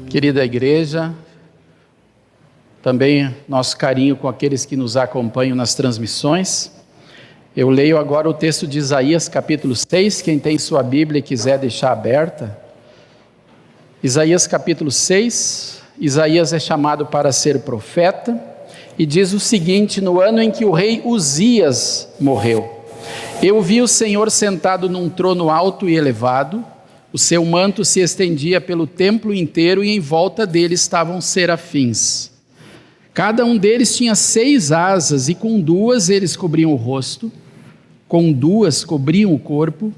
Querida igreja, também nosso carinho com aqueles que nos acompanham nas transmissões. Eu leio agora o texto de Isaías capítulo 6, quem tem sua Bíblia e quiser deixar aberta. Isaías capítulo 6, Isaías é chamado para ser profeta e diz o seguinte: no ano em que o rei Uzias morreu, eu vi o Senhor sentado num trono alto e elevado, o seu manto se estendia pelo templo inteiro e em volta dele estavam serafins. Cada um deles tinha 6 asas e com 2 eles cobriam o rosto, com 2 cobriam o corpo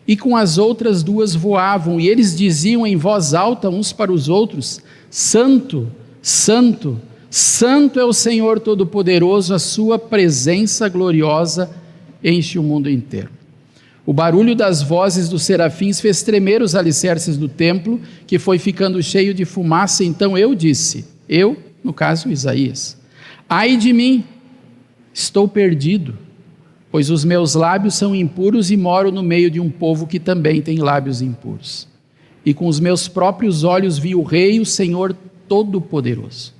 e com as outras 2 voavam, e eles diziam em voz alta uns para os outros: Santo, Santo, Santo é o Senhor Todo-Poderoso, a sua presença gloriosa enche o mundo inteiro. O barulho das vozes dos serafins fez tremer os alicerces do templo, que foi ficando cheio de fumaça. Então eu disse, no caso Isaías: ai de mim, estou perdido, pois os meus lábios são impuros e moro no meio de um povo que também tem lábios impuros. E com os meus próprios olhos vi o Rei, o Senhor Todo-Poderoso.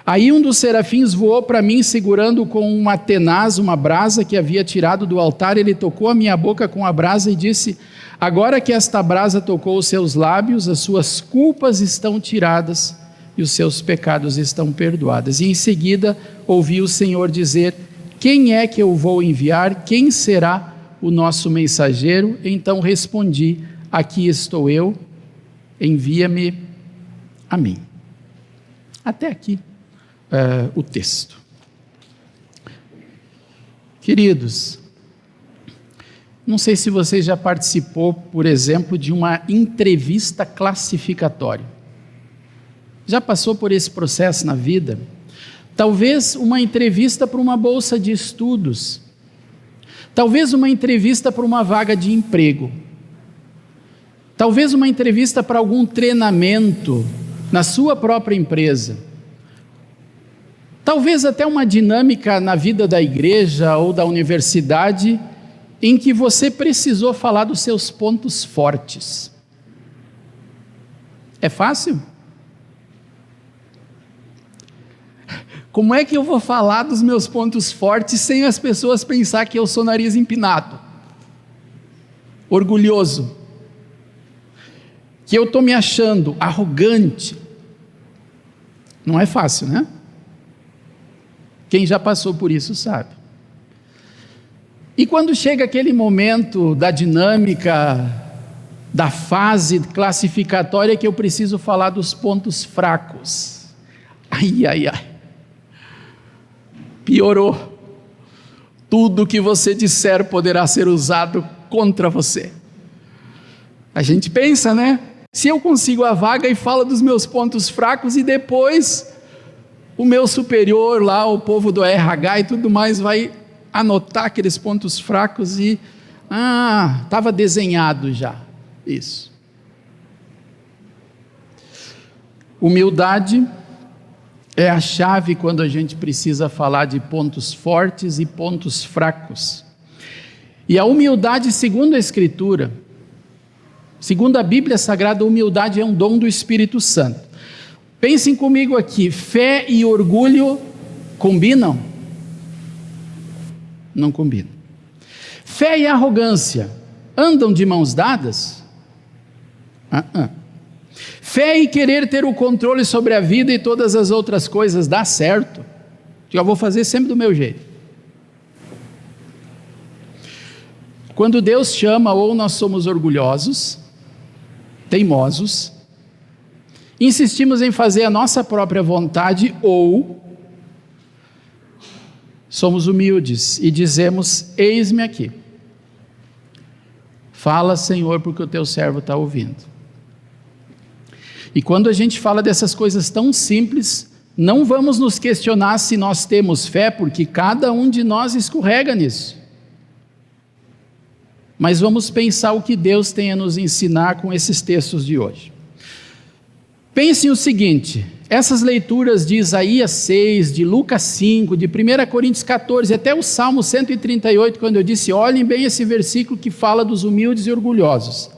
Aí um dos serafins voou para mim, segurando com uma tenaz uma brasa que havia tirado do altar. Ele tocou a minha boca com a brasa e disse: agora que esta brasa tocou os seus lábios, as suas culpas estão tiradas e os seus pecados estão perdoados. E em seguida ouvi o Senhor dizer: quem é que eu vou enviar? Quem será o nosso mensageiro? Então respondi: aqui estou eu, envia-me a mim. Até aqui o texto. Queridos, não sei se você já participou, por exemplo, de uma entrevista classificatória. Já passou por esse processo na vida? Talvez uma entrevista para uma bolsa de estudos, talvez uma entrevista para uma vaga de emprego, talvez uma entrevista para algum treinamento na sua própria empresa, talvez até uma dinâmica na vida da igreja ou da universidade em que você precisou falar dos seus pontos fortes. É fácil? Como é que eu vou falar dos meus pontos fortes sem as pessoas pensar que eu sou nariz empinado, orgulhoso, que eu estou me achando arrogante? Não é fácil, né? Quem já passou por isso sabe. E quando chega aquele momento da dinâmica, da fase classificatória, que eu preciso falar dos pontos fracos, ai, piorou. Tudo que você disser poderá ser usado contra você. A gente pensa, né? Se eu consigo a vaga e falo dos meus pontos fracos, e depois o meu superior lá, o povo do RH e tudo mais, vai anotar aqueles pontos fracos e estava desenhado já isso. Humildade é a chave quando a gente precisa falar de pontos fortes e pontos fracos. E a humildade, segundo a Escritura, segundo a Bíblia Sagrada, a humildade é um dom do Espírito Santo. Pensem comigo aqui: fé e orgulho combinam? Não combinam. Fé e arrogância andam de mãos dadas? Fé e querer ter o controle sobre a vida e todas as outras coisas dá certo? Eu vou fazer sempre do meu jeito. Quando Deus chama, ou nós somos orgulhosos, teimosos, insistimos em fazer a nossa própria vontade, ou somos humildes e dizemos: eis-me aqui, fala, Senhor, porque o teu servo está ouvindo. E quando a gente fala dessas coisas tão simples, não vamos nos questionar se nós temos fé, porque cada um de nós escorrega nisso. Mas vamos pensar o que Deus tem a nos ensinar com esses textos de hoje. Pensem o seguinte: essas leituras de Isaías 6, de Lucas 5, de 1 Coríntios 14, até o Salmo 138, quando eu disse, olhem bem esse versículo que fala dos humildes e orgulhosos.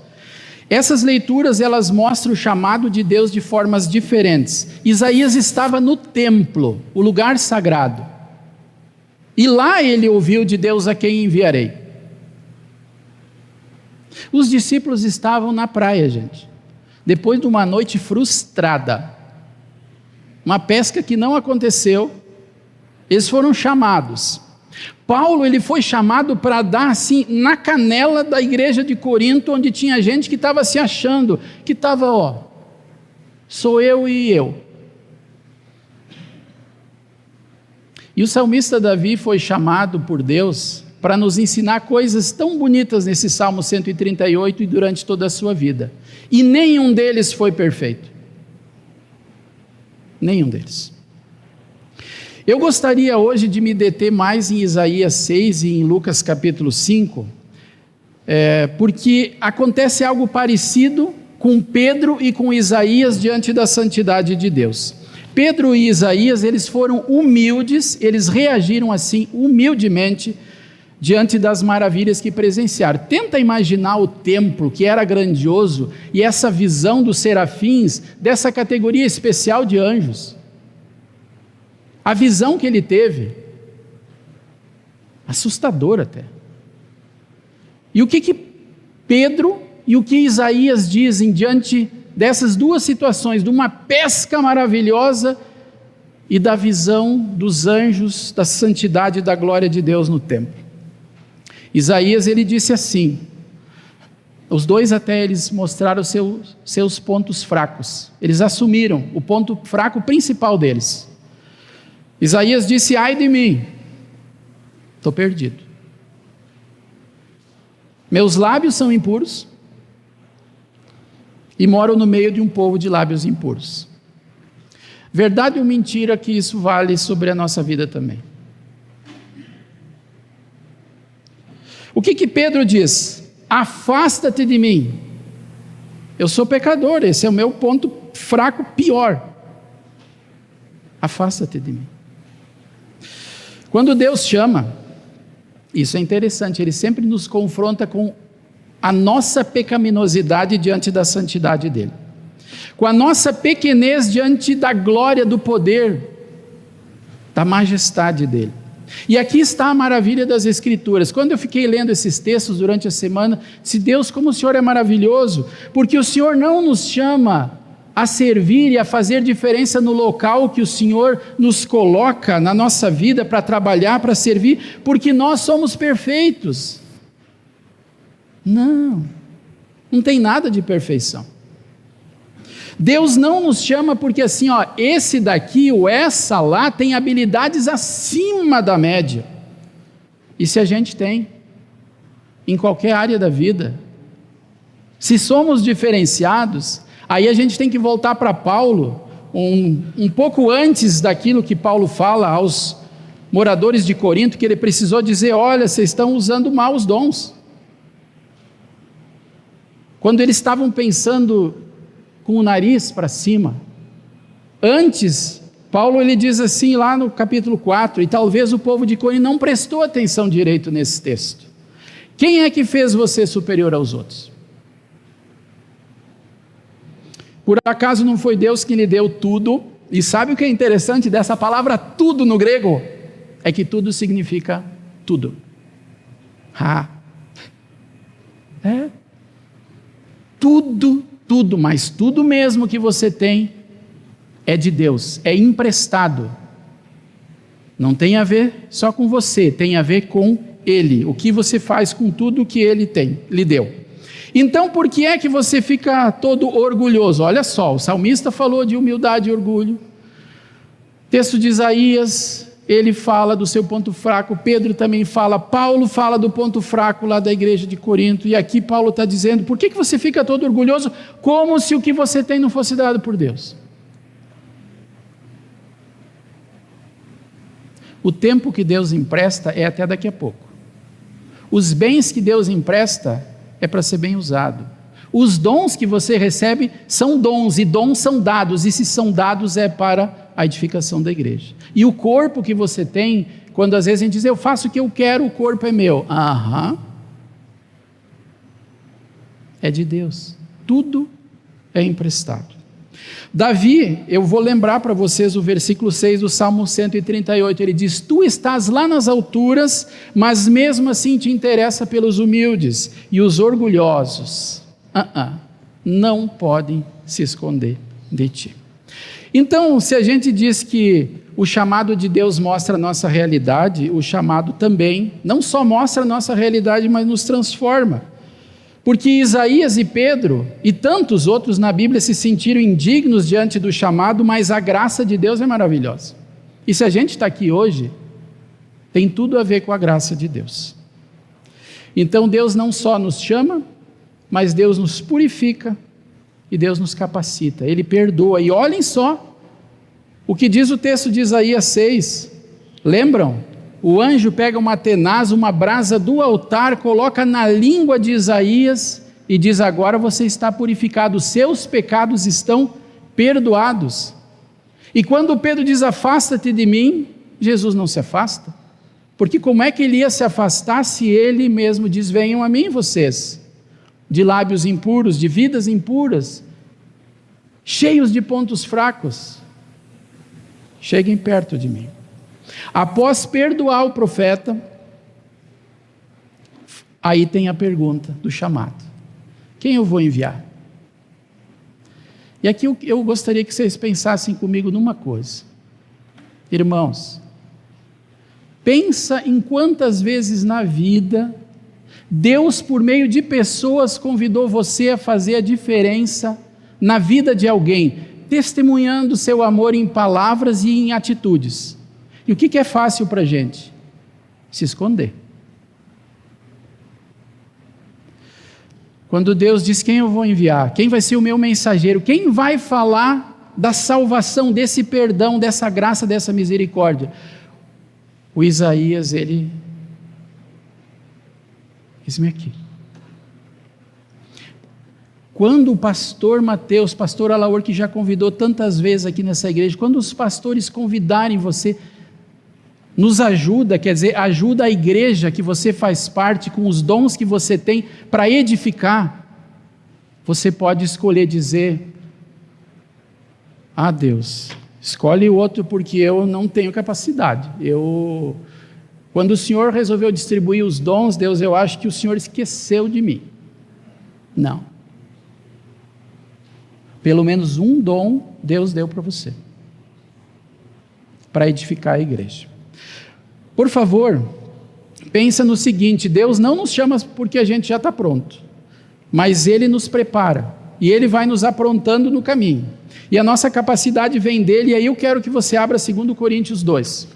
Essas leituras, elas mostram o chamado de Deus de formas diferentes. Isaías estava no templo, o lugar sagrado. E lá ele ouviu de Deus: a quem enviarei? Os discípulos estavam na praia, gente. Depois de uma noite frustrada, uma pesca que não aconteceu, eles foram chamados. Paulo, ele foi chamado para dar assim na canela da igreja de Corinto, onde tinha gente que estava se achando, que estava, sou eu e eu. E o salmista Davi foi chamado por Deus para nos ensinar coisas tão bonitas nesse Salmo 138 e durante toda a sua vida. E nenhum deles foi perfeito. Nenhum deles. Eu gostaria hoje de me deter mais em Isaías 6 e em Lucas capítulo 5, porque acontece algo parecido com Pedro e com Isaías diante da santidade de Deus. Pedro e Isaías, eles foram humildes, eles reagiram assim, humildemente, diante das maravilhas que presenciaram. Tenta imaginar o templo, que era grandioso, e essa visão dos serafins, dessa categoria especial de anjos. A visão que ele teve, assustadora até. E o que Pedro e o que Isaías dizem diante dessas duas situações, de uma pesca maravilhosa e da visão dos anjos, da santidade e da glória de Deus no templo? Isaías, ele disse assim, os dois até eles mostraram seus pontos fracos, eles assumiram o ponto fraco principal deles. Isaías disse: ai de mim, estou perdido. Meus lábios são impuros e moro no meio de um povo de lábios impuros. Verdade ou mentira que isso vale sobre a nossa vida também? O que Pedro diz? Afasta-te de mim. Eu sou pecador, esse é o meu ponto fraco pior. Afasta-te de mim. Quando Deus chama, isso é interessante, Ele sempre nos confronta com a nossa pecaminosidade diante da santidade dEle, com a nossa pequenez diante da glória, do poder, da majestade dEle. E aqui está a maravilha das Escrituras. Quando eu fiquei lendo esses textos durante a semana, disse: Deus, como o Senhor é maravilhoso, porque o Senhor não nos chama a servir e a fazer diferença no local que o Senhor nos coloca na nossa vida para trabalhar, para servir, porque nós somos perfeitos. Não tem nada de perfeição. Deus não nos chama porque assim, esse daqui ou essa lá tem habilidades acima da média. E se a gente tem, em qualquer área da vida, se somos diferenciados, aí a gente tem que voltar para Paulo, um pouco antes daquilo que Paulo fala aos moradores de Corinto, que ele precisou dizer: olha, vocês estão usando mal os dons. Quando eles estavam pensando com o nariz para cima, antes, Paulo ele diz assim lá no capítulo 4, e talvez o povo de Corinto não prestou atenção direito nesse texto: quem é que fez você superior aos outros? Por acaso não foi Deus que lhe deu tudo? E sabe o que é interessante dessa palavra tudo no grego? É que tudo significa tudo. Tudo, mas tudo mesmo que você tem é de Deus, é emprestado. Não tem a ver só com você, tem a ver com Ele. O que você faz com tudo que Ele lhe deu. Então, por que é que você fica todo orgulhoso? Olha só, o salmista falou de humildade e orgulho. O texto de Isaías, ele fala do seu ponto fraco. Pedro também fala. Paulo fala do ponto fraco lá da igreja de Corinto. E aqui Paulo está dizendo: por que você fica todo orgulhoso? Como se o que você tem não fosse dado por Deus. O tempo que Deus empresta é até daqui a pouco. Os bens que Deus empresta é para ser bem usado. Os dons que você recebe são dons, e dons são dados, e se são dados é para a edificação da igreja. E o corpo que você tem, quando às vezes a gente diz: eu faço o que eu quero, o corpo é meu. É de Deus. tudo é emprestado. Davi, eu vou lembrar para vocês o versículo 6 do Salmo 138, ele diz: tu estás lá nas alturas, mas mesmo assim te interessa pelos humildes, e os orgulhosos não podem se esconder de ti. Então, se a gente diz que o chamado de Deus mostra a nossa realidade, o chamado também não só mostra a nossa realidade, mas nos transforma. Porque Isaías e Pedro e tantos outros na Bíblia se sentiram indignos diante do chamado, mas a graça de Deus é maravilhosa. E se a gente está aqui hoje, tem tudo a ver com a graça de Deus. Então Deus não só nos chama, mas Deus nos purifica e Deus nos capacita. Ele perdoa. E olhem só o que diz o texto de Isaías 6. Lembram? O anjo pega uma tenaz, uma brasa do altar, coloca na língua de Isaías e diz: agora você está purificado, os seus pecados estão perdoados. E quando Pedro diz: afasta-te de mim, Jesus não se afasta. Porque como é que ele ia se afastar se ele mesmo diz: venham a mim vocês, de lábios impuros, de vidas impuras, cheios de pontos fracos, cheguem perto de mim. Após perdoar o profeta, aí tem a pergunta do chamado: quem eu vou enviar? E aqui eu gostaria que vocês pensassem comigo numa coisa. Irmãos, pensa em quantas vezes na vida Deus, por meio de pessoas, convidou você a fazer a diferença na vida de alguém, testemunhando seu amor em palavras e em atitudes. E o que é fácil para a gente? Se esconder. Quando Deus diz: quem eu vou enviar? Quem vai ser o meu mensageiro? Quem vai falar da salvação, desse perdão, dessa graça, dessa misericórdia? O Isaías, ele... eis-me aqui. Quando o pastor Mateus, pastor Alaor, que já convidou tantas vezes aqui nessa igreja, quando os pastores convidarem você, nos ajuda, quer dizer, ajuda a igreja que você faz parte, com os dons que você tem, para edificar, você pode escolher dizer: Deus, escolhe o outro porque eu não tenho capacidade. Quando o Senhor resolveu distribuir os dons, Deus, eu acho que o Senhor esqueceu de mim. Não. Pelo menos um dom Deus deu para você, para edificar a igreja. Por favor, pensa no seguinte: Deus não nos chama porque a gente já está pronto, mas Ele nos prepara, e Ele vai nos aprontando no caminho, e a nossa capacidade vem dEle. E aí eu quero que você abra 2 Coríntios 2.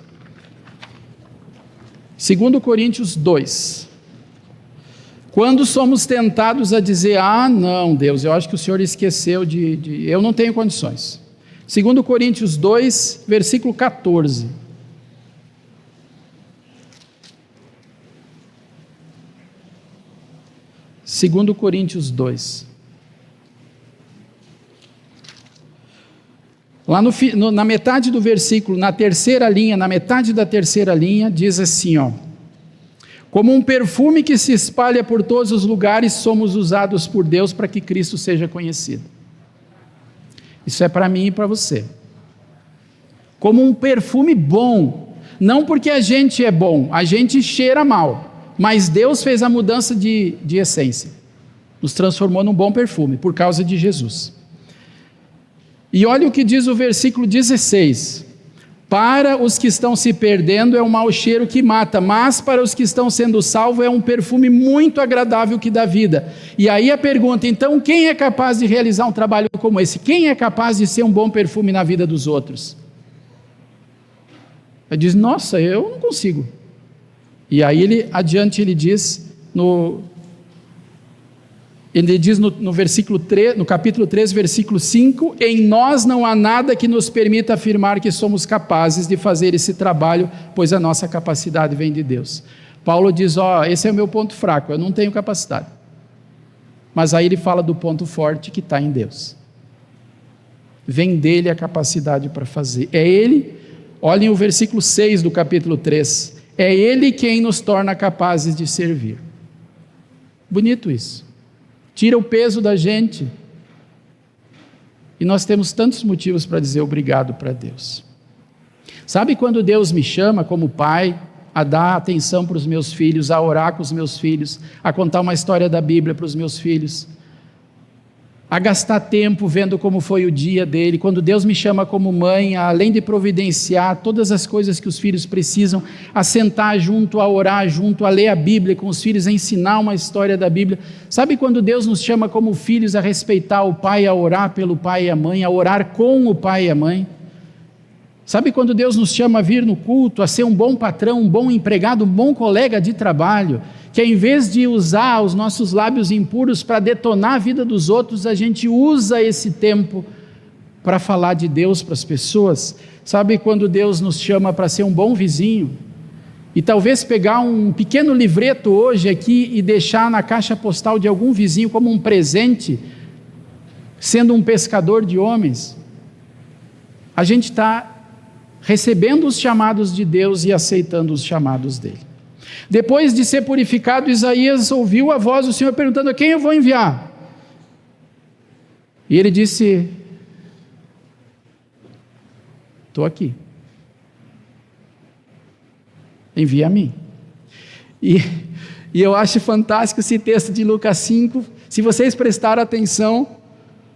2 Coríntios 2. Quando somos tentados a dizer: não, Deus, eu acho que o Senhor esqueceu eu não tenho condições. 2 Coríntios 2, versículo 14. 2 Coríntios 2. Lá na metade do versículo, na metade da terceira linha, diz assim: como um perfume que se espalha por todos os lugares, somos usados por Deus para que Cristo seja conhecido. Isso é para mim e para você. Como um perfume bom, não porque a gente é bom, a gente cheira mal, mas Deus fez a mudança de essência, nos transformou num bom perfume, por causa de Jesus. E olha o que diz o versículo 16: para os que estão se perdendo é um mau cheiro que mata, mas para os que estão sendo salvos é um perfume muito agradável que dá vida. E aí a pergunta: então quem é capaz de realizar um trabalho como esse? Quem é capaz de ser um bom perfume na vida dos outros? Ele diz: nossa, eu não consigo. E aí ele diz no versículo 3, no capítulo 3, versículo 5: em nós não há nada que nos permita afirmar que somos capazes de fazer esse trabalho, pois a nossa capacidade vem de Deus. Paulo diz: esse é o meu ponto fraco, eu não tenho capacidade. Mas aí ele fala do ponto forte que está em Deus. Vem dele a capacidade para fazer. É ele, olhem o versículo 6 do capítulo 3, é ele quem nos torna capazes de servir. Bonito isso. Tira o peso da gente, E nós temos tantos motivos para dizer obrigado para Deus. Sabe quando Deus me chama como pai a dar atenção para os meus filhos, a orar com os meus filhos, a contar uma história da Bíblia para os meus filhos, a gastar tempo vendo como foi o dia dele, quando Deus me chama como mãe, além de providenciar todas as coisas que os filhos precisam, a sentar junto, a orar junto, a ler a Bíblia com os filhos, a ensinar uma história da Bíblia. Sabe quando Deus nos chama como filhos a respeitar o pai, a orar pelo pai e a mãe, a orar com o pai e a mãe? Sabe quando Deus nos chama a vir no culto, a ser um bom patrão, um bom empregado, um bom colega de trabalho, que ao invés de usar os nossos lábios impuros para detonar a vida dos outros, a gente usa esse tempo para falar de Deus para as pessoas? Sabe quando Deus nos chama para ser um bom vizinho? E talvez pegar um pequeno livreto hoje aqui e deixar na caixa postal de algum vizinho como um presente, sendo um pescador de homens? A gente está recebendo os chamados de Deus e aceitando os chamados dele. Depois de ser purificado, Isaías ouviu a voz do Senhor perguntando: a quem eu vou enviar? E ele disse: estou aqui, envia a mim. E eu acho fantástico esse texto de Lucas 5, se vocês prestaram atenção,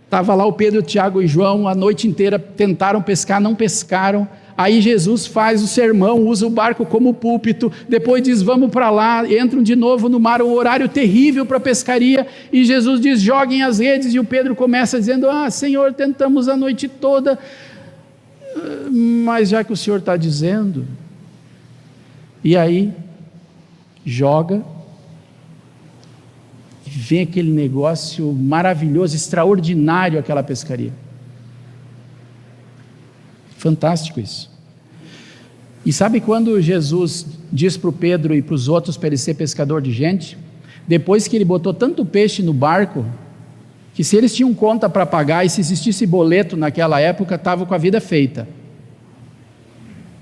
estava lá o Pedro, Tiago e João, a noite inteira tentaram pescar, não pescaram. Aí Jesus faz o sermão, usa o barco como púlpito, depois diz: vamos para lá, entram de novo no mar, um horário terrível para pescaria, e Jesus diz: joguem as redes, e o Pedro começa dizendo: Senhor, tentamos a noite toda, mas já que o Senhor está dizendo, e aí, joga, e vem aquele negócio maravilhoso, extraordinário, aquela pescaria. Fantástico isso. E sabe quando Jesus diz para o Pedro e para os outros para ele ser pescador de gente? Depois que ele botou tanto peixe no barco, que se eles tinham conta para pagar, e se existisse boleto naquela época, estava com a vida feita.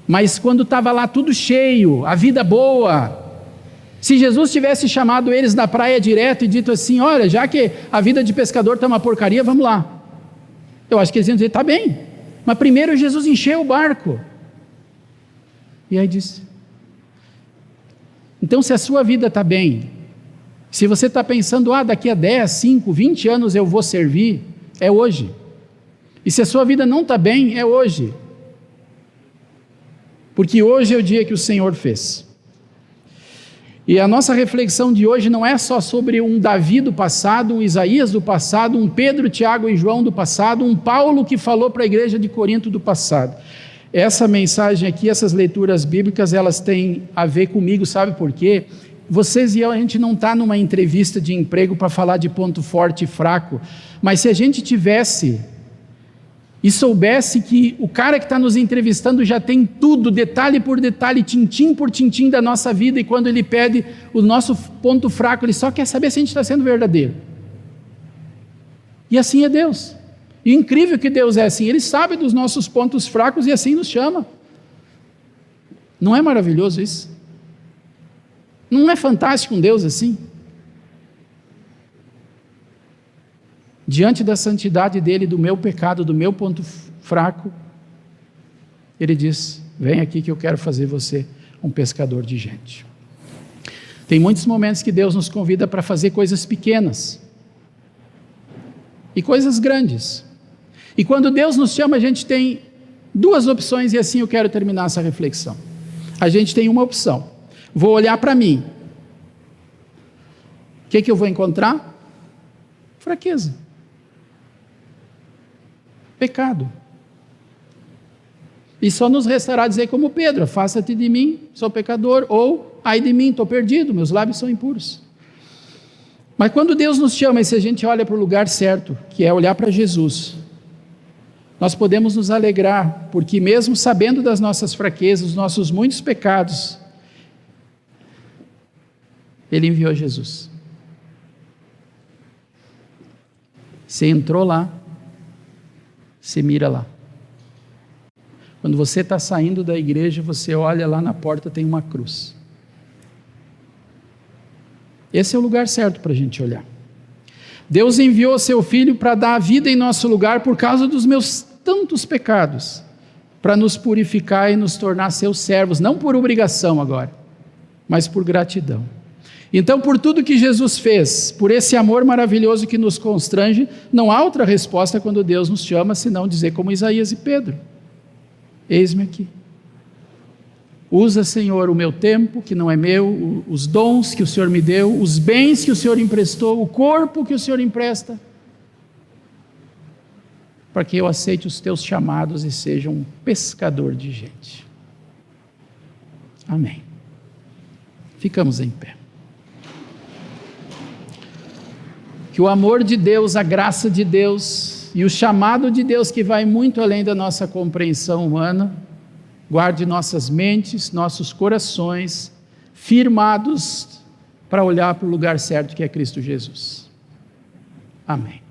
Mas quando estava lá tudo cheio, a vida boa, se Jesus tivesse chamado eles na praia direto e dito assim: olha, já que a vida de pescador está uma porcaria, vamos lá. Eu acho que eles iam dizer: está bem. Mas primeiro Jesus encheu o barco. E aí disse: então, se a sua vida está bem, se você está pensando: daqui a 10, 5, 20 anos eu vou servir, é hoje. E se a sua vida não está bem, é hoje. Porque hoje é o dia que o Senhor fez. E a nossa reflexão de hoje não é só sobre um Davi do passado, um Isaías do passado, um Pedro, Tiago e João do passado, um Paulo que falou para a igreja de Corinto do passado. Essa mensagem aqui, essas leituras bíblicas, elas têm a ver comigo, sabe por quê? Vocês e eu, a gente não está numa entrevista de emprego para falar de ponto forte e fraco, mas se a gente tivesse e soubesse que o cara que está nos entrevistando já tem tudo, detalhe por detalhe, tintim por tintim da nossa vida, e quando ele pede o nosso ponto fraco, ele só quer saber se a gente está sendo verdadeiro. E assim é Deus. E incrível que Deus é assim, Ele sabe dos nossos pontos fracos e assim nos chama. Não é maravilhoso isso? Não é fantástico um Deus assim? Diante da santidade dele, do meu pecado, do meu ponto fraco, ele diz: vem aqui que eu quero fazer você um pescador de gente. Tem muitos momentos que Deus nos convida para fazer coisas pequenas e coisas grandes. E quando Deus nos chama, a gente tem duas opções, e assim eu quero terminar essa reflexão. A gente tem uma opção: vou olhar para mim. O que eu vou encontrar? Fraqueza. Pecado. E só nos restará dizer como Pedro: afasta-te de mim, sou pecador, ou ai de mim, estou perdido, meus lábios são impuros. Mas quando Deus nos chama, e se a gente olha para o lugar certo, que é olhar para Jesus, nós podemos nos alegrar, porque mesmo sabendo das nossas fraquezas, dos nossos muitos pecados, Ele enviou Jesus. Você entrou lá, você mira lá. Quando você está saindo da igreja, você olha lá na porta, tem uma cruz. Esse é o lugar certo para a gente olhar. Deus enviou seu Filho para dar a vida em nosso lugar por causa dos meus tantos pecados, para nos purificar e nos tornar seus servos, não por obrigação agora, mas por gratidão. Então, por tudo que Jesus fez, por esse amor maravilhoso que nos constrange, não há outra resposta quando Deus nos chama, senão dizer como Isaías e Pedro: eis-me aqui. Usa, Senhor, o meu tempo, que não é meu, os dons que o Senhor me deu, os bens que o Senhor emprestou, o corpo que o Senhor empresta, para que eu aceite os teus chamados e seja um pescador de gente. Amém. Ficamos em pé. Que o amor de Deus, a graça de Deus e o chamado de Deus, que vai muito além da nossa compreensão humana, guarde nossas mentes, nossos corações firmados para olhar para o lugar certo que é Cristo Jesus. Amém.